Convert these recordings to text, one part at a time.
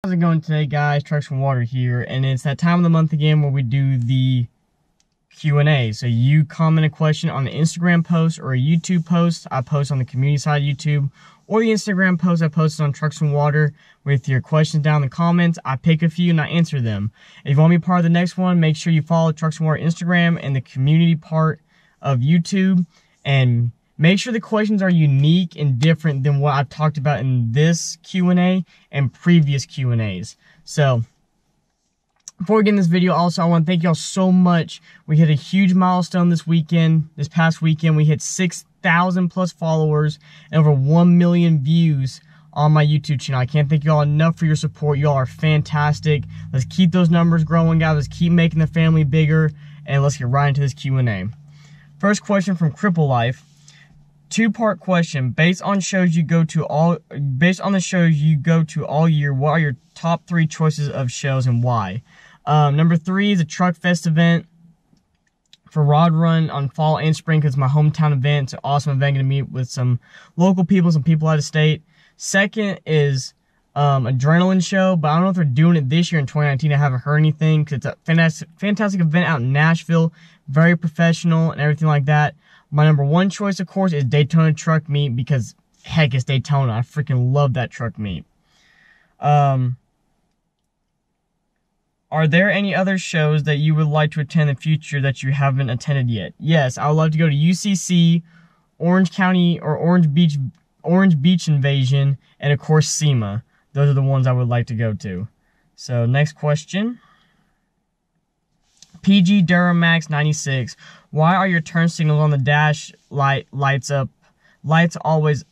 How's it going today, guys? Trucks from Water here, and it's that time of the month again where we do the Q&A. So you comment a question on the Instagram post or a YouTube post I post on the community side of YouTube, or the Instagram post I posted on Trucks from Water with your questions down in the comments. I pick a few and I answer them. If you want to be part of the next one, make sure you follow Trucks from Water Instagram and the community part of YouTube, and make sure the questions are unique and different than what I've talked about in this Q&A and previous Q&As. So, before we get in this video, also, I want to thank y'all so much. We hit a huge milestone this past weekend. We hit 6,000 plus followers and over 1 million views on my YouTube channel. I can't thank y'all enough for your support. Y'all are fantastic. Let's keep those numbers growing, guys. Let's keep making the family bigger, and let's get right into this Q&A. First question from Cripple Life. Two-part question. Based on the shows you go to all year, what are your top 3 choices of shows and why? Number 3 is a Truck Fest event for Rod Run on fall and spring, because it's my hometown event. It's an awesome event. I'm going to meet with some local people, some people out of state. Second is Adrenaline Show, but I don't know if they're doing it this year in 2019. I haven't heard anything, because it's a fantastic event out in Nashville. Very professional and everything like that. My number 1 choice, of course, is Daytona Truck Meet, because, heck, it's Daytona. I freaking love that truck meet. Are there any other shows that you would like to attend in the future that you haven't attended yet? Yes, I would love to go to UCC, Orange County, or Orange Beach Invasion, and, of course, SEMA. Those are the ones I would like to go to. So, next question. PG Duramax 96. Why are your turn signals on the dash lights always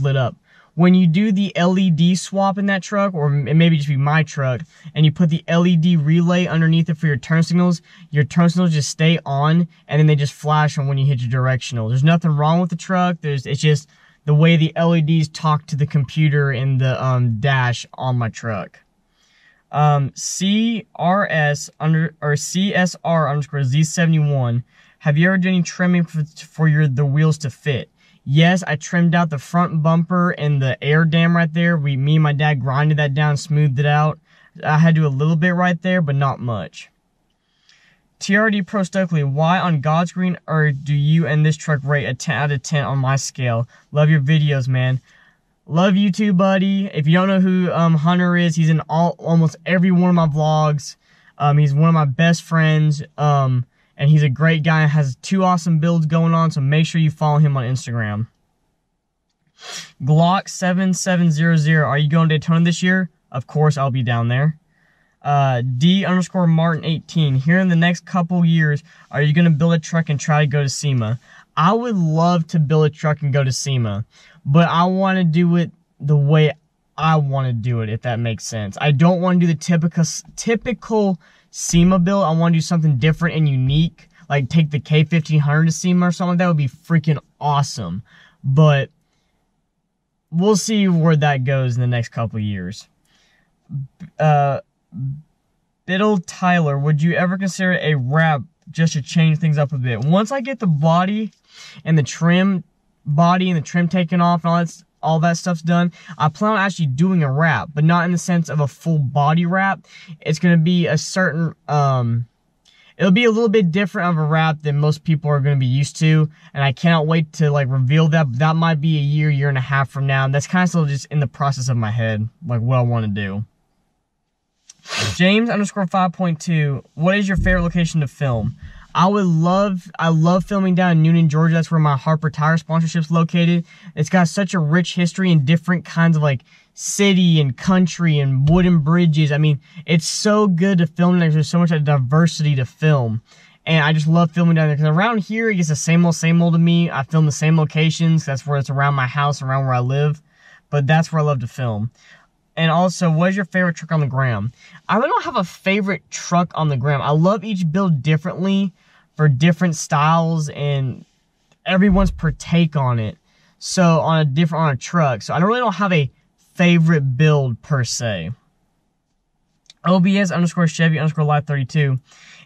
lit up? When you do the LED swap in that truck, or it maybe just be my truck, and you put the LED relay underneath it for your turn signals just stay on, and then they just flash on when you hit your directional. There's nothing wrong with the truck. It's just the way the LEDs talk to the computer in the dash on my truck. CSR_Z71. Have you ever done any trimming for the wheels to fit? Yes, I trimmed out the front bumper and the air dam right there. Me and my dad grinded that down, smoothed it out. I had to do a little bit right there, but not much. TRD Pro Stokely, why on God's green earth do you and this truck rate a 10 out of 10 on my scale? Love your videos, man. Love you too, buddy. If you don't know who Hunter is, he's in almost every one of my vlogs. He's one of my best friends. And he's a great guy and has 2 awesome builds going on, so make sure you follow him on Instagram. Glock 7700, are you going to Daytona this year? Of course, I'll be down there. D_Martin18, here in the next couple years, are you going to build a truck and try to go to SEMA? I would love to build a truck and go to SEMA, but I want to do it the way I want to do it, if that makes sense. I don't want to do the typical SEMA build. I want to do something different and unique, like take the K1500 to SEMA or something like that. Would be freaking awesome. But we'll see where that goes in the next couple of years. Biddle Tyler, would you ever consider a wrap just to change things up a bit? Once I get the body and the trim taken off and all that stuff's done, I plan on actually doing a wrap, but not in the sense of a full body wrap. It's going to be a certain, it'll be a little bit different of a wrap than most people are going to be used to, and I cannot wait to reveal that. But that might be a year and a half from now, and that's kind of still just in the process of my head, like what I want to do. James_5.2, what is your favorite location to film? I love filming down in Newnan, Georgia. That's where my Harper Tire sponsorship's located. It's got such a rich history and different kinds of city and country and wooden bridges. I mean, it's so good to film there. There's so much diversity to film. And I just love filming down there, because around here, it gets the same old to me. I film the same locations. That's where it's around my house, around where I live. But that's where I love to film. And also, what is your favorite truck on the gram? I really don't have a favorite truck on the gram. I love each build differently for different styles, and everyone's per take on it. So on a truck. So I really don't have a favorite build per se. OBS_Chevy_Live32.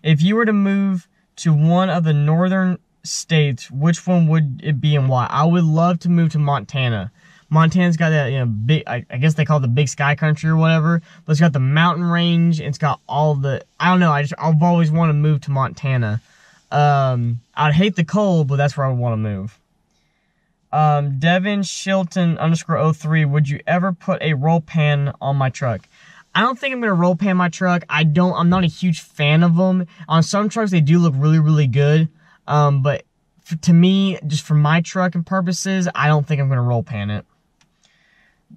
If you were to move to one of the northern states, which one would it be and why? I would love to move to Montana. Montana's got that, you know, big, I guess they call it the big sky country or whatever, but it's got the mountain range, it's got all the, I don't know, I've always wanted to move to Montana. I'd hate the cold, but that's where I would want to move. Devin Shilton _03, would you ever put a roll pan on my truck? I don't think I'm going to roll pan my truck. I'm not a huge fan of them. On some trucks, they do look really, really good. But to me, just for my trucking purposes, I don't think I'm going to roll pan it.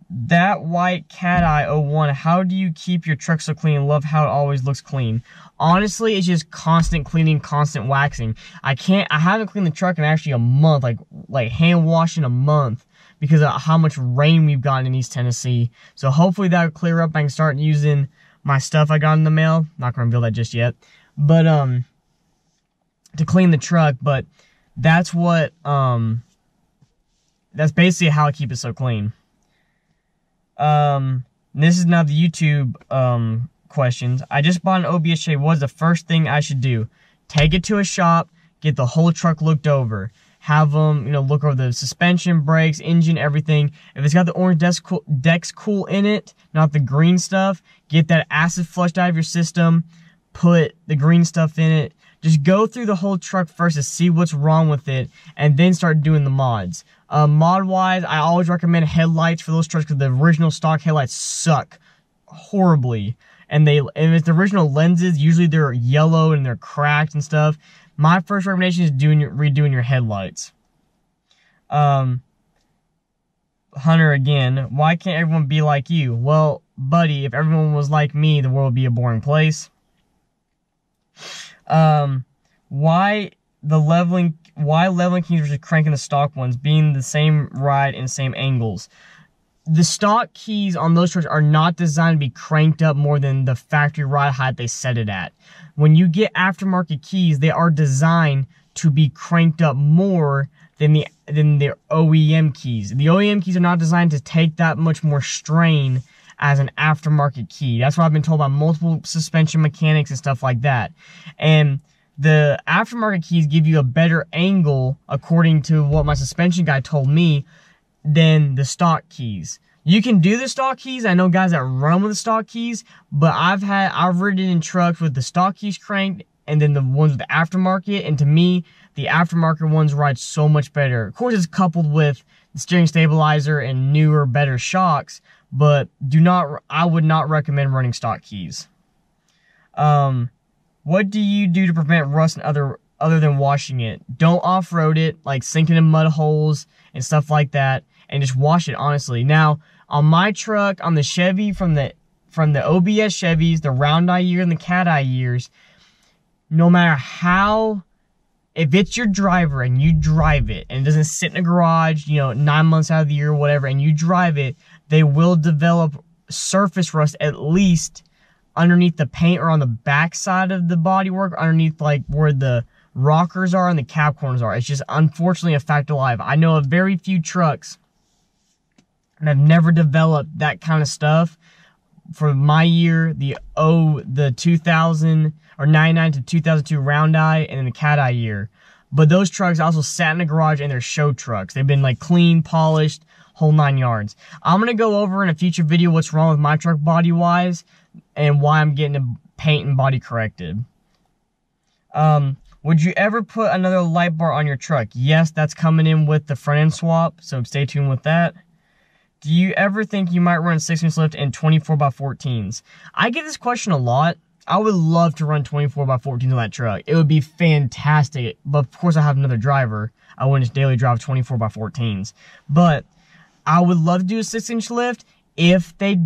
That white cat eye 01, how do you keep your truck so clean? Love how it always looks clean. Honestly, it's just constant cleaning, constant waxing. I haven't cleaned the truck in actually a month, like hand washing a month, because of how much rain we've gotten in East Tennessee. So hopefully that'll clear up. I can start using my stuff I got in the mail. Not gonna reveal that just yet. But to clean the truck, but that's what that's basically how I keep it so clean. This is now the YouTube questions. I just bought an OBS Chevy. What's the first thing I should do? Take it to a shop, get the whole truck looked over. Have them, you know, look over the suspension, brakes, engine, everything. If it's got the orange Dex Cool in it, not the green stuff, get that acid flushed out of your system, put the green stuff in it. Just go through the whole truck first to see what's wrong with it, and then start doing the mods. Mod-wise, I always recommend headlights for those trucks because the original stock headlights suck horribly. And if it's the original lenses, usually they're yellow and they're cracked and stuff. My first recommendation is redoing your headlights. Hunter again, why can't everyone be like you? Well, buddy, if everyone was like me, the world would be a boring place. Why leveling keys versus cranking the stock ones, being the same ride and same angles? The stock keys on those trucks are not designed to be cranked up more than the factory ride height they set it at. When you get aftermarket keys, they are designed to be cranked up more than the OEM keys. The OEM keys are not designed to take that much more strain as an aftermarket key. That's what I've been told by multiple suspension mechanics and stuff like that. And the aftermarket keys give you a better angle, according to what my suspension guy told me, than the stock keys. You can do the stock keys. I know guys that run with the stock keys, but I've ridden in trucks with the stock keys cranked and then the ones with the aftermarket, and to me, the aftermarket ones ride so much better. Of course, it's coupled with the steering stabilizer and newer, better shocks, but I would not recommend running stock keys. What do you do to prevent rust and other than washing it? Don't off-road it, like sinking in mud holes and stuff like that, and just wash it, honestly. Now, on my truck, on the Chevy, from the OBS Chevys, the round eye year and the cat eye years, no matter how, if it's your driver and you drive it and it doesn't sit in a garage, you know, 9 months out of the year or whatever, and you drive it, they will develop surface rust at least underneath the paint or on the back side of the bodywork, underneath like where the rockers are and the cab corners are. It's just unfortunately a fact of life. I know of very few trucks that have never developed that kind of stuff. For my year, the 2000 or 99 to 2002 round eye, and then the cat eye year. But those trucks also sat in the garage and they're show trucks. They've been like clean, polished, whole 9 yards. I'm gonna go over in a future video what's wrong with my truck body wise and why I'm getting the paint and body corrected. Would you ever put another light bar on your truck? Yes, that's coming in with the front end swap, so stay tuned with that. Do you ever think you might run a 6-inch lift in 24x14s? I get this question a lot. I would love to run 24x14s on that truck. It would be fantastic, but of course I have another driver. I wouldn't just daily drive 24x14s. But I would love to do a 6-inch lift if they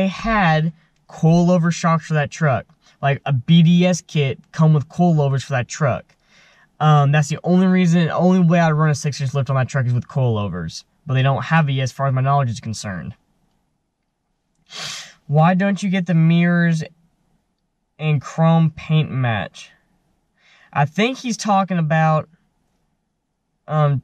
had coilover shocks for that truck. Like a BDS kit come with coilovers for that truck. That's the only way I'd run a 6-inch lift on that truck is with coilovers. But they don't have it yet as far as my knowledge is concerned. Why don't you get the mirrors and chrome paint match? I think he's talking about like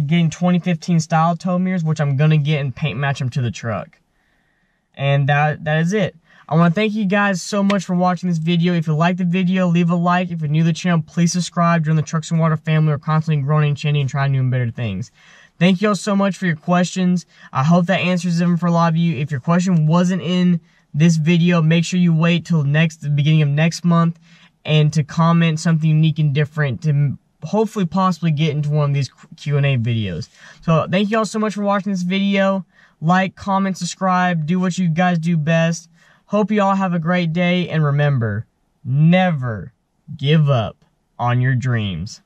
getting 2015 style tow mirrors, which I'm gonna get and paint match them to the truck. And that is it. I want to thank you guys so much for watching this video. If you liked the video, leave a like. If you're new to the channel, please subscribe. Join the Trucks and Water family. We're constantly growing and changing and trying new and better things. Thank you all so much for your questions. I hope that answers them for a lot of you. If your question wasn't in this video, make sure you wait till the beginning of next month and to comment something unique and different to hopefully possibly get into one of these Q&A videos. So thank you all so much for watching this video. Like, comment, subscribe, do what you guys do best. Hope you all have a great day, and remember, never give up on your dreams.